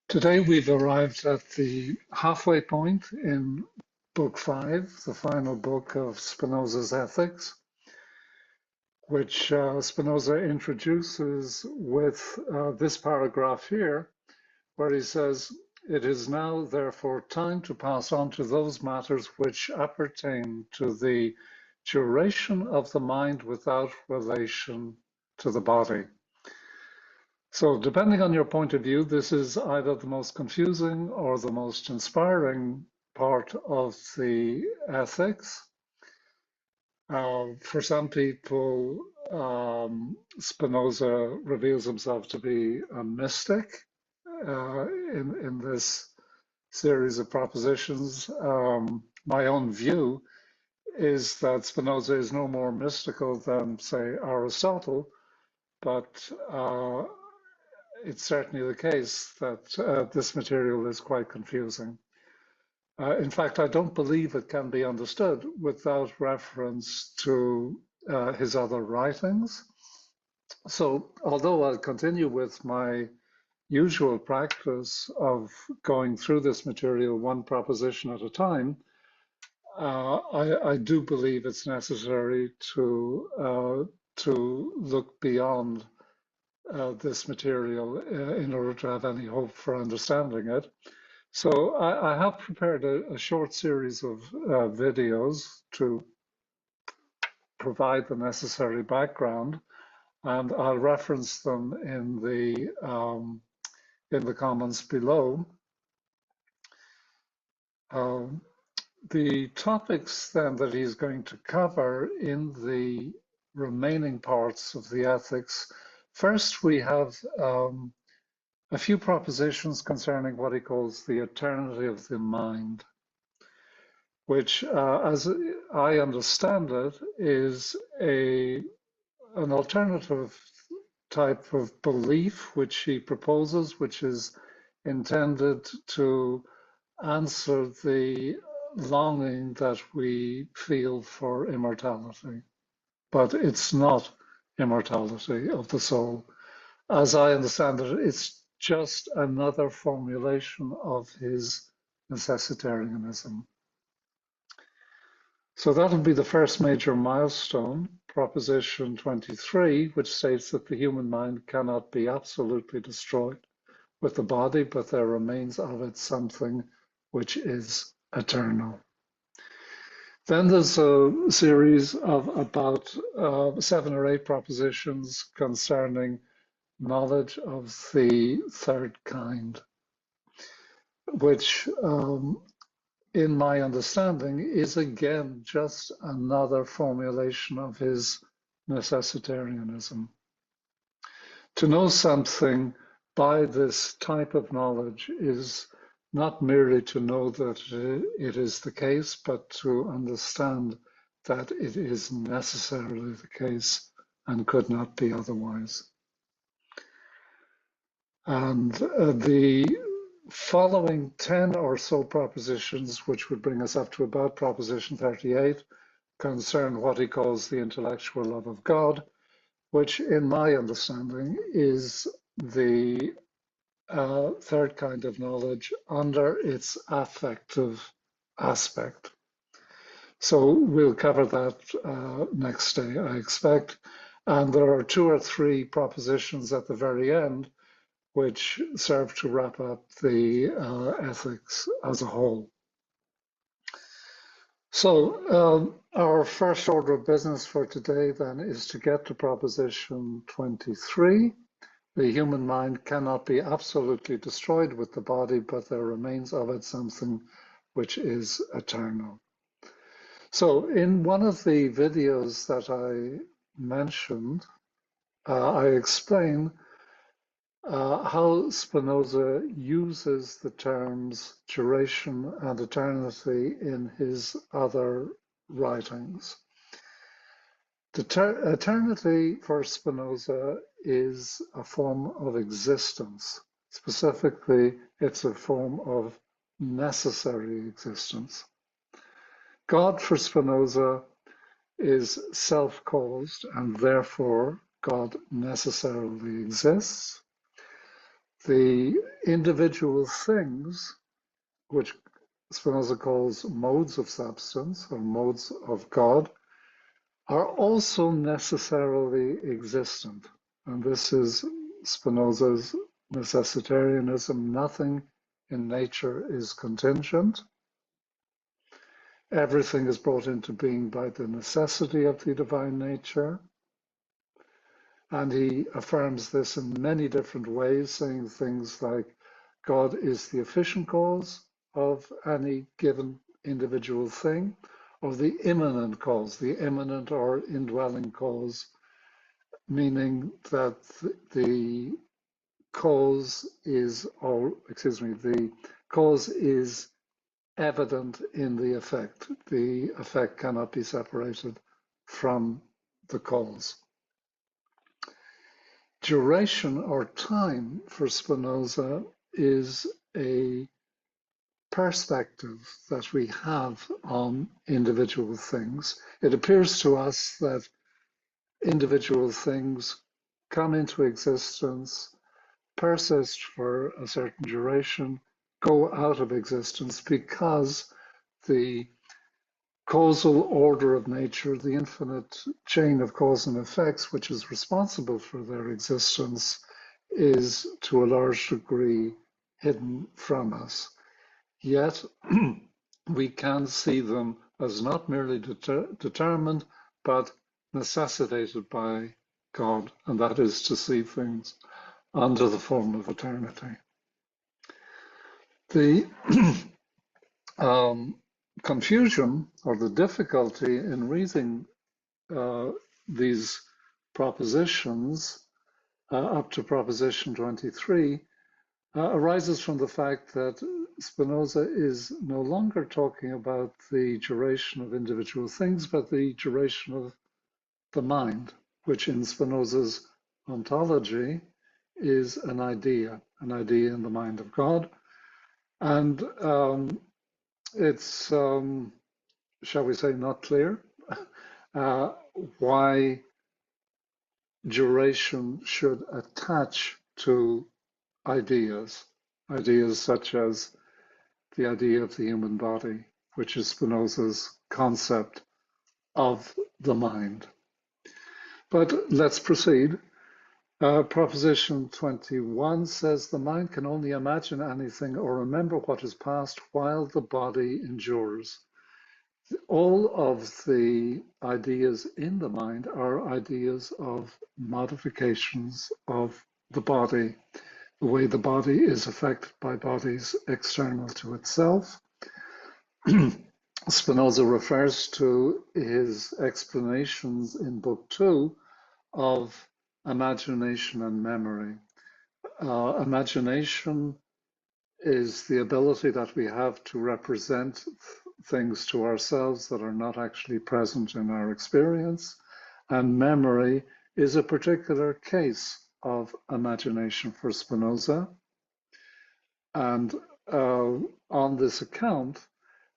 Today we've arrived at the halfway point in Book 5, the final book of Spinoza's Ethics, which Spinoza introduces with this paragraph here, where he says, "It is now therefore time to pass on to those matters which appertain to the duration of the mind without relation to the body." So depending on your point of view, this is either the most confusing or the most inspiring part of the ethics. For some people, Spinoza reveals himself to be a mystic in this series of propositions. My own view is that Spinoza is no more mystical than, say, Aristotle, but it's certainly the case that this material is quite confusing. In fact, I don't believe it can be understood without reference to his other writings. So, although I'll continue with my usual practice of going through this material one proposition at a time, I do believe it's necessary to look beyond this material in order to have any hope for understanding it. So I have prepared a short series of videos to provide the necessary background, and I'll reference them in the comments below. The topics then that he's going to cover in the remaining parts of the ethics. First, we have a few propositions concerning what he calls the eternity of the mind, which, as I understand it, is an alternative type of belief which he proposes, which is intended to answer the longing that we feel for immortality. But it's not immortality of the soul. As I understand it, it's just another formulation of his necessitarianism. So that would be the first major milestone, Proposition 23, which states that the human mind cannot be absolutely destroyed with the body, but there remains of it something which is eternal. Then there's a series of about 7 or 8 propositions concerning knowledge of the third kind, which in my understanding is again just another formulation of his necessitarianism. To know something by this type of knowledge is not merely to know that it is the case, but to understand that it is necessarily the case and could not be otherwise. And the following 10 or so propositions, which would bring us up to about Proposition 38, concern what he calls the intellectual love of God, which in my understanding is the third kind of knowledge under its affective aspect. So we'll cover that next day, I expect. And there are 2 or 3 propositions at the very end which serve to wrap up the ethics as a whole. So our first order of business for today then is to get to Proposition 23. The human mind cannot be absolutely destroyed with the body, but there remains of it something which is eternal. So in one of the videos that I mentioned, I explain how Spinoza uses the terms duration and eternity in his other writings. Eternity for Spinoza is a form of existence. Specifically, it's a form of necessary existence. God for Spinoza is self-caused, and therefore God necessarily exists. The individual things, which Spinoza calls modes of substance or modes of God, are also necessarily existent. And this is Spinoza's necessitarianism. Nothing in nature is contingent. Everything is brought into being by the necessity of the divine nature. And he affirms this in many different ways, saying things like God is the efficient cause of any given individual thing, or the immanent cause, the immanent or indwelling cause, meaning that the cause is, or excuse me, the cause is evident in the effect. The effect cannot be separated from the cause. Duration or time for Spinoza is a perspective that we have on individual things. It appears to us that individual things come into existence, persist for a certain duration, go out of existence because the causal order of nature, the infinite chain of cause and effects, which is responsible for their existence, is to a large degree hidden from us. Yet we can see them as not merely determined, but necessitated by God, and that is to see things under the form of eternity. The confusion or the difficulty in reading these propositions up to proposition 23 arises from the fact that Spinoza is no longer talking about the duration of individual things, but the duration of the mind, which in Spinoza's ontology is an idea in the mind of God. And it's, shall we say, not clear why duration should attach to ideas such as the idea of the human body, which is Spinoza's concept of the mind. But let's proceed. Proposition 21 says the mind can only imagine anything or remember what is past while the body endures. All of the ideas in the mind are ideas of modifications of the body, the way the body is affected by bodies external to itself. Spinoza refers to his explanations in Book 2 of imagination and memory. Imagination is the ability that we have to represent things to ourselves that are not actually present in our experience. And memory is a particular case of imagination for Spinoza. And on this account,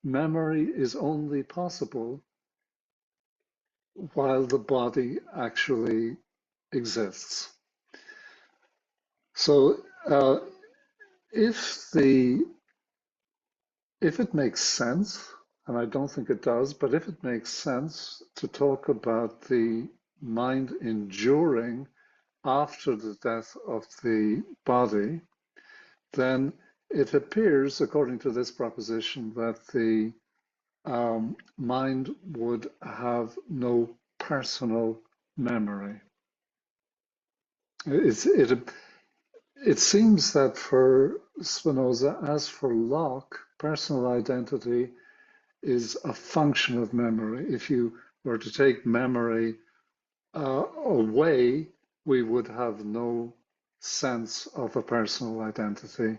memory is only possible while the body actually exists. So if it makes sense, and I don't think it does, but if it makes sense to talk about the mind enduring after the death of the body, then it appears, according to this proposition, that the mind would have no personal memory. It seems that for Spinoza, as for Locke, personal identity is a function of memory. If you were to take memory away, we would have no sense of a personal identity.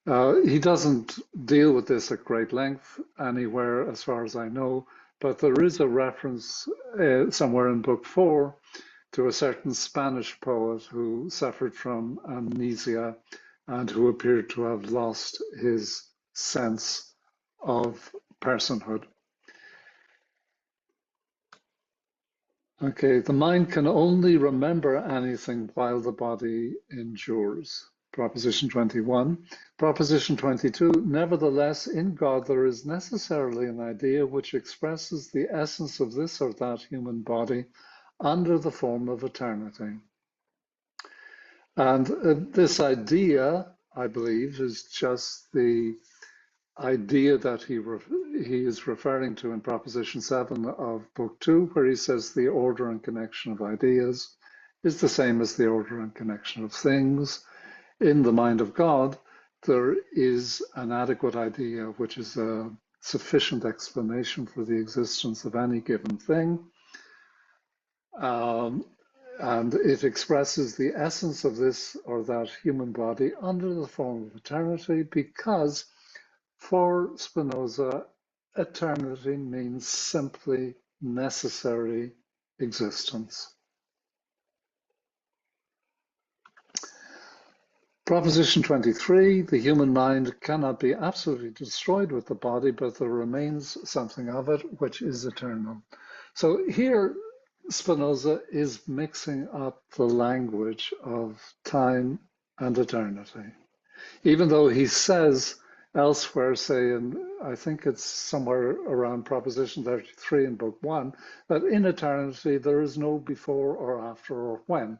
He doesn't deal with this at great length anywhere, as far as I know, but there is a reference somewhere in Book 4 to a certain Spanish poet who suffered from amnesia and who appeared to have lost his sense of personhood. Okay, the mind can only remember anything while the body endures. Proposition 21. Proposition 22, nevertheless, in God there is necessarily an idea which expresses the essence of this or that human body under the form of eternity. And this idea, I believe, is just the idea that he is referring to in Proposition 7 of Book 2, where he says the order and connection of ideas is the same as the order and connection of things. In the mind of God, there is an adequate idea, which is a sufficient explanation for the existence of any given thing. And it expresses the essence of this or that human body under the form of eternity, because for Spinoza, eternity means simply necessary existence. Proposition 23, the human mind cannot be absolutely destroyed with the body, but there remains something of it which is eternal. So here, Spinoza is mixing up the language of time and eternity. Even though he says elsewhere, say in, I think it's somewhere around Proposition 33 in Book 1, that in eternity there is no before or after or when.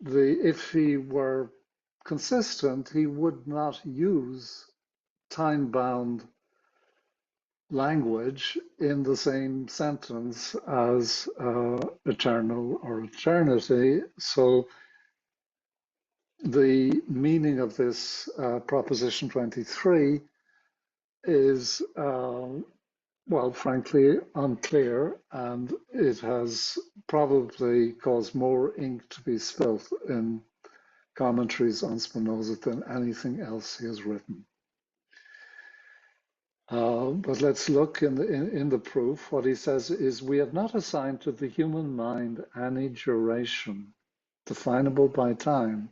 If he were consistent, he would not use time-bound language in the same sentence as eternal or eternity. So the meaning of this Proposition 23 is, well, frankly, unclear, and it has probably caused more ink to be spilt in commentaries on Spinoza than anything else he has written. But let's look in the proof. What he says is, we have not assigned to the human mind any duration definable by time,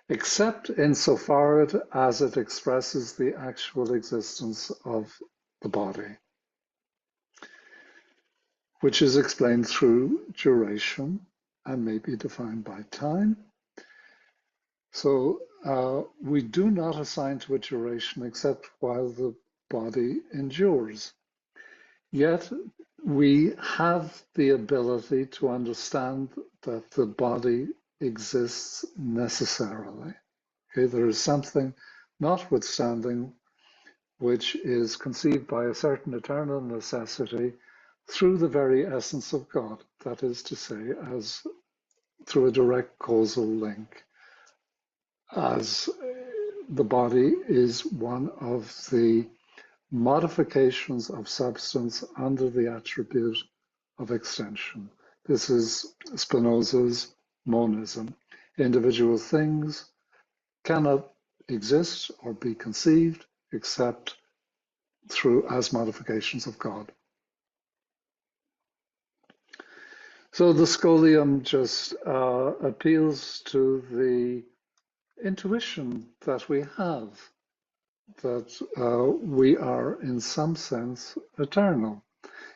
except insofar as it expresses the actual existence of the body, which is explained through duration and may be defined by time. So we do not assign to it duration except while the body endures. Yet we have the ability to understand that the body exists necessarily. Okay, there is something notwithstanding which is conceived by a certain eternal necessity through the very essence of God, that is to say, as through a direct causal link, as the body is one of the modifications of substance under the attribute of extension. This is Spinoza's monism. Individual things cannot exist or be conceived except through as modifications of God. So the scholium just appeals to the intuition that we have, that we are in some sense eternal.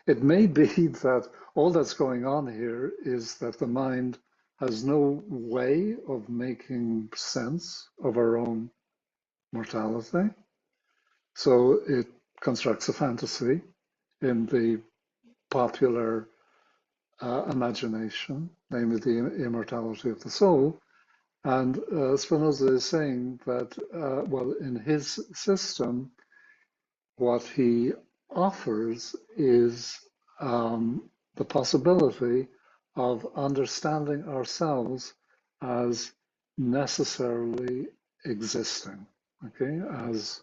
It may be that all that's going on here is that the mind has no way of making sense of our own mortality. So it constructs a fantasy in the popular imagination, namely the immortality of the soul. And Spinoza is saying that, well, in his system, what he offers is the possibility of understanding ourselves as necessarily existing, okay, as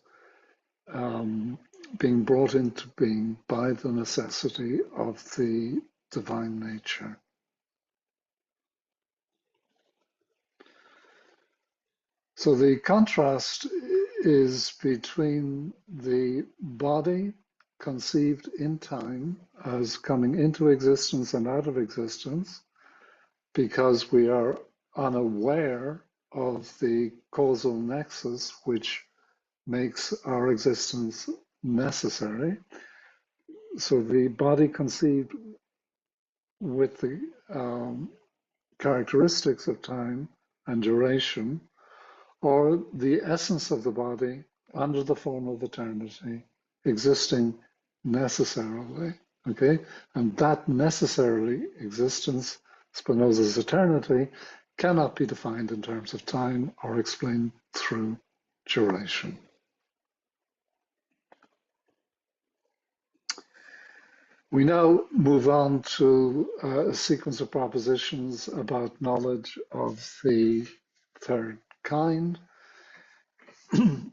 being brought into being by the necessity of the divine nature. So the contrast is between the body conceived in time as coming into existence and out of existence, because we are unaware of the causal nexus which makes our existence necessary. So the body conceived with the characteristics of time and duration, or the essence of the body under the form of eternity, existing necessarily. Okay, and that necessarily existence, Spinoza's eternity, cannot be defined in terms of time or explained through duration. We now move on to a sequence of propositions about knowledge of the third kind.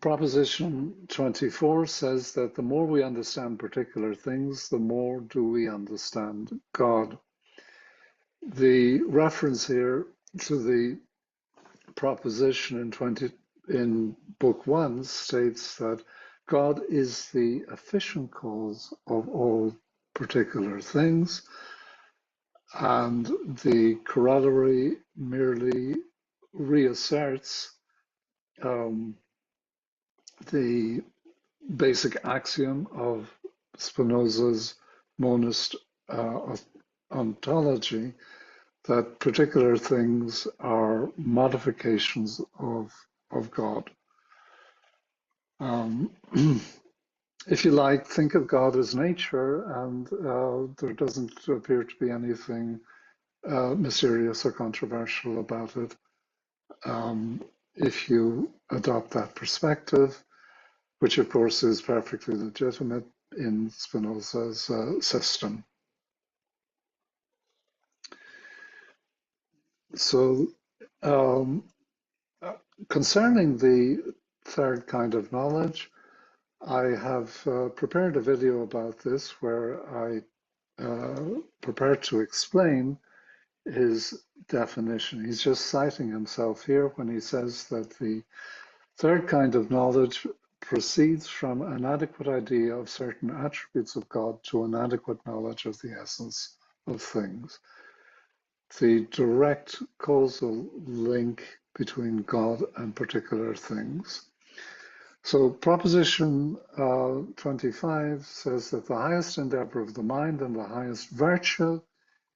Proposition 24 says that the more we understand particular things, the more do we understand God. The reference here to the proposition in Book 1 states that God is the efficient cause of all particular things, and the corollary merely reasserts the basic axiom of Spinoza's monist ontology, that particular things are modifications of God. If you like, think of God as nature, and there doesn't appear to be anything mysterious or controversial about it. If you adopt that perspective, which of course is perfectly legitimate in Spinoza's system. So concerning the third kind of knowledge, I have prepared a video about this where I prepare to explain his definition. He's just citing himself here when he says that the third kind of knowledge proceeds from an adequate idea of certain attributes of God to an adequate knowledge of the essence of things. The direct causal link between God and particular things. So proposition 25 says that the highest endeavor of the mind and the highest virtue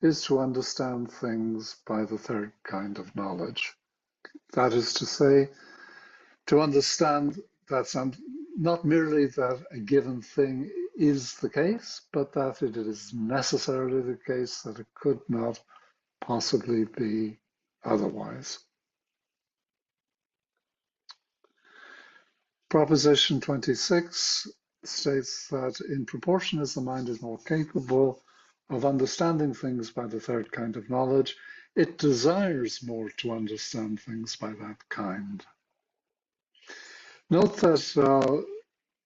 is to understand things by the third kind of knowledge. That is to say, to understand that not merely that a given thing is the case, but that it is necessarily the case, that it could not possibly be otherwise. Proposition 26 states that in proportion as the mind is more capable of understanding things by the third kind of knowledge, it desires more to understand things by that kind. Note that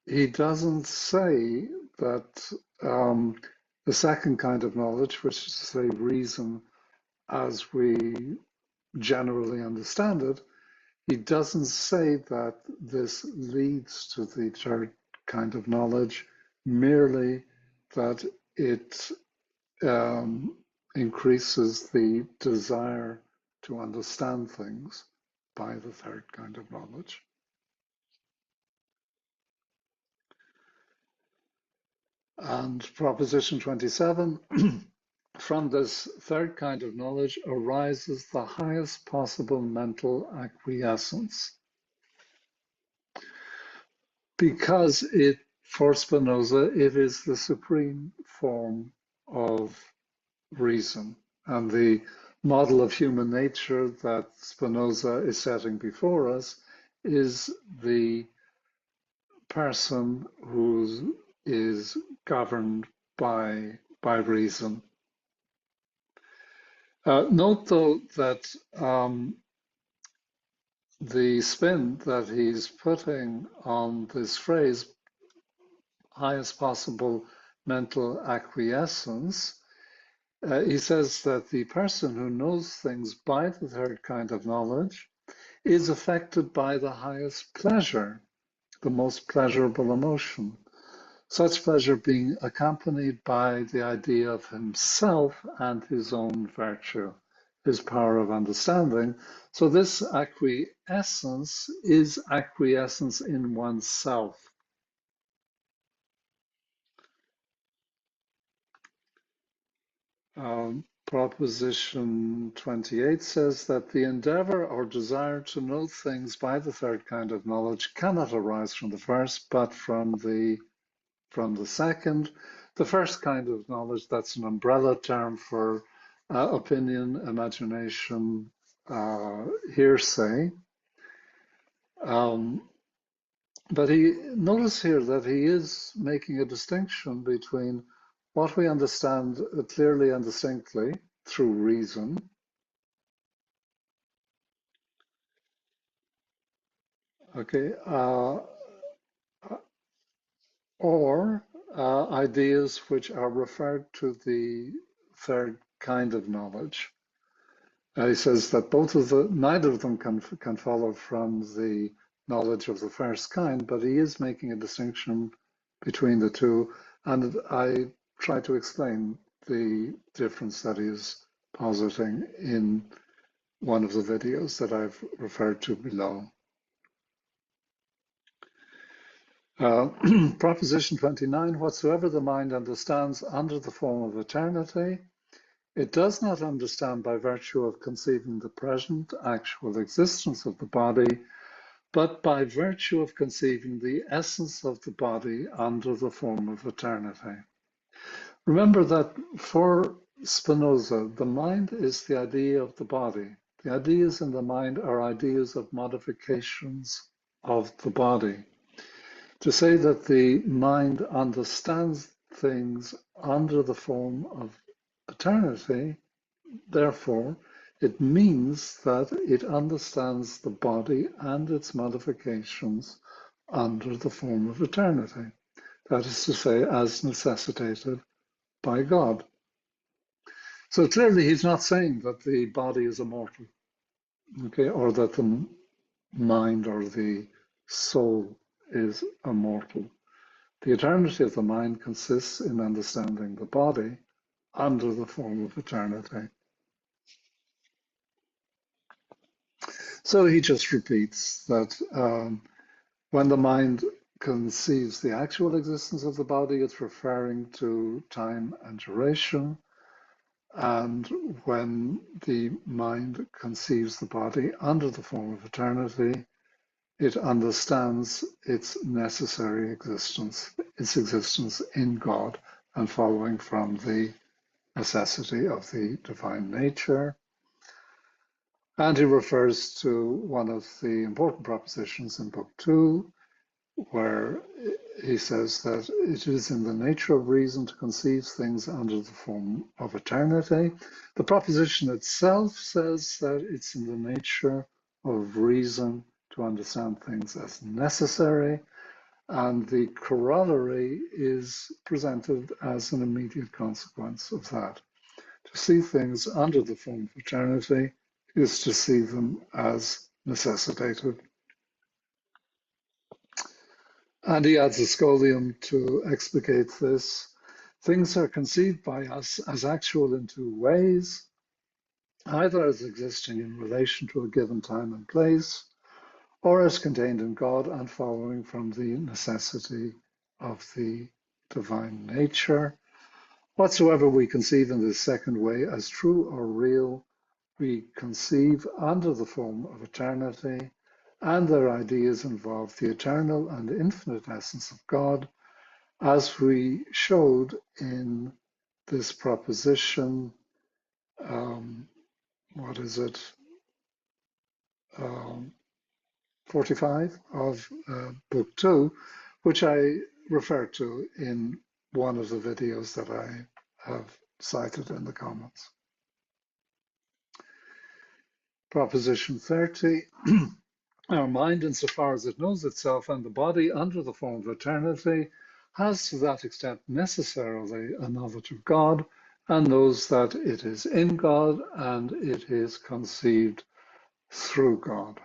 he doesn't say that the second kind of knowledge, which is to say reason as we generally understand it, he doesn't say that this leads to the third kind of knowledge, merely that it increases the desire to understand things by the third kind of knowledge. And proposition 27, from this third kind of knowledge arises the highest possible mental acquiescence. Because for Spinoza, it is the supreme form of reason. And the model of human nature that Spinoza is setting before us is the person who is governed by reason. Note, though, that the spin that he's putting on this phrase, highest possible mental acquiescence, he says that the person who knows things by the third kind of knowledge is affected by the highest pleasure, the most pleasurable emotion. Such pleasure being accompanied by the idea of himself and his own virtue, his power of understanding. So this acquiescence is acquiescence in oneself. Proposition 28 says that the endeavor or desire to know things by the third kind of knowledge cannot arise from the first, but from the second. The first kind of knowledge, that's an umbrella term for opinion, imagination, hearsay. But notice here that he is making a distinction between what we understand clearly and distinctly through reason, okay, or ideas which are referred to the third kind of knowledge. He says that neither of them can follow from the knowledge of the first kind, but he is making a distinction between the two, and I try to explain the difference that he is positing in one of the videos that I've referred to below. Proposition 29, whatsoever the mind understands under the form of eternity, it does not understand by virtue of conceiving the present actual existence of the body, but by virtue of conceiving the essence of the body under the form of eternity. Remember that for Spinoza, the mind is the idea of the body. The ideas in the mind are ideas of modifications of the body. To say that the mind understands things under the form of eternity, therefore, it means that it understands the body and its modifications under the form of eternity. That is to say, as necessitated by God. So clearly, he's not saying that the body is immortal, okay, or that the mind or the soul is immortal. The eternity of the mind consists in understanding the body under the form of eternity. So he just repeats that when the mind conceives the actual existence of the body, it's referring to time and duration. And when the mind conceives the body under the form of eternity, it understands its necessary existence, its existence in God and following from the necessity of the divine nature. And he refers to one of the important propositions in Book 2, where he says that it is in the nature of reason to conceive things under the form of eternity. The proposition itself says that it's in the nature of reason to understand things as necessary, and the corollary is presented as an immediate consequence of that. To see things under the form of eternity is to see them as necessitated. And he adds a scholium to explicate this. Things are conceived by us as actual in two ways, either as existing in relation to a given time and place, or as contained in God and following from the necessity of the divine nature. Whatsoever we conceive in this second way as true or real, we conceive under the form of eternity, and their ideas involve the eternal and infinite essence of God, as we showed in this proposition, what is it, 45 of Book 2, which I refer to in one of the videos that I have cited in the comments. Proposition 30, our mind, insofar as it knows itself and the body under the form of eternity, has to that extent necessarily a knowledge of God and knows that it is in God and it is conceived through God.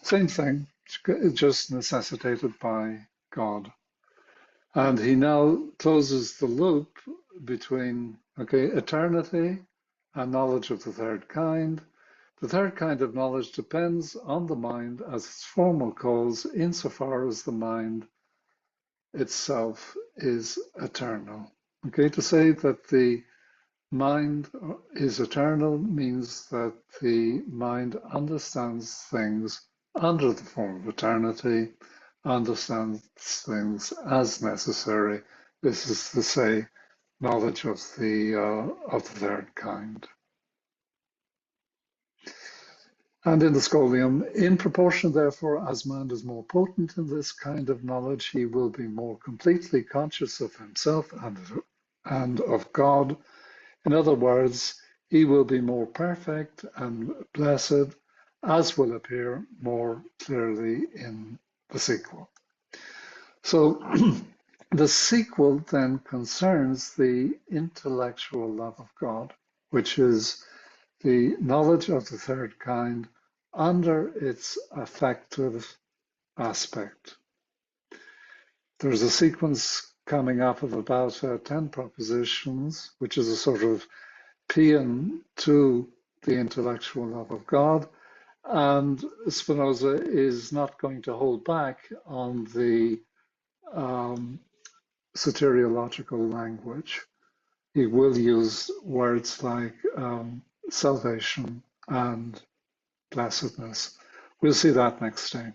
Same thing, just necessitated by God. And he now closes the loop between, eternity and knowledge of the third kind. The third kind of knowledge depends on the mind as its formal cause, insofar as the mind itself is eternal. Okay, to say that the mind is eternal means that the mind understands things under the form of eternity, understands things as necessary. This is to say, knowledge of the third kind. And in the scholium, in proportion, therefore, as man is more potent in this kind of knowledge, he will be more completely conscious of himself and of God. In other words, he will be more perfect and blessed, as will appear more clearly in the sequel. So the sequel then concerns the intellectual love of God, which is the knowledge of the third kind under its affective aspect. There's a sequence coming up of about 10 propositions, which is a sort of paean to the intellectual love of God. And Spinoza is not going to hold back on the soteriological language. He will use words like salvation and blessedness. We'll see that next time.